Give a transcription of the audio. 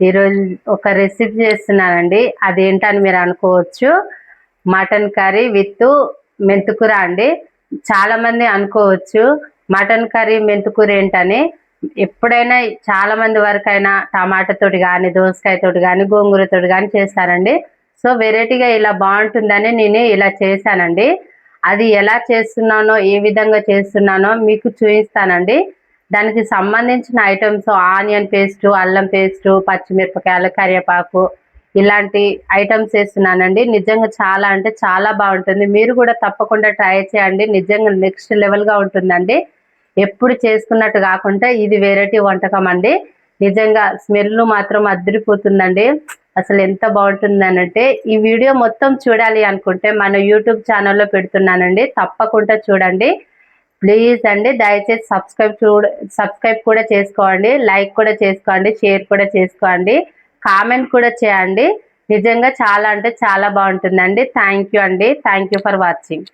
ఈరోజు ఒక రెసిపీ చేస్తున్నానండి. అదేంటని మీరు అనుకోవచ్చు. మటన్ కర్రీ విత్ మెంతుకూర అండి. చాలా మంది అనుకోవచ్చు మటన్ కర్రీ మెంతుకూర ఏంటని. ఎప్పుడైనా చాలా మంది వరకైనా టమాటాతోటి కానీ, దోసకాయతోటి కానీ, గోంగూరతోటి కానీ చేస్తారండి. సో వెరైటీగా ఇలా బాగుంటుందని నేను ఇలా చేశానండి. అది ఎలా చేస్తున్నానో, ఏ విధంగా చేస్తున్నానో మీకు చూపిస్తానండి. దానికి సంబంధించిన ఐటమ్స్ ఆనియన్ పేస్ట్, అల్లం పేస్ట్, పచ్చిమిరపకాయలు, కరివేపాకు ఇలాంటి ఐటమ్స్ వేస్తున్నానండి. నిజంగా చాలా అంటే చాలా బాగుంటుంది. మీరు కూడా తప్పకుండా ట్రై చేయండి. నిజంగా నెక్స్ట్ లెవెల్గా ఉంటుందండి. ఎప్పుడు చేసుకున్నట్టు కాకుండా ఇది వెరైటీ వంటకం అండి. నిజంగా స్మెల్ మాత్రం అదిరిపోతుందండి. అసలు ఎంత బాగుంటుందనంటే ఈ వీడియో మొత్తం చూడాలి అనుకుంటే మన యూట్యూబ్ ఛానల్లో పెడుతున్నానండి. తప్పకుండా చూడండి ప్లీజ్ అండి. దయచేసి సబ్స్క్రైబ్ కూడా చేసుకోండి, లైక్ కూడా చేసుకోండి, షేర్ కూడా చేసుకోండి, కామెంట్ కూడా చేయండి. నిజంగా చాలా అంటే చాలా బాగుంటుందండి. థ్యాంక్ యూ అండి. Thank you for watching.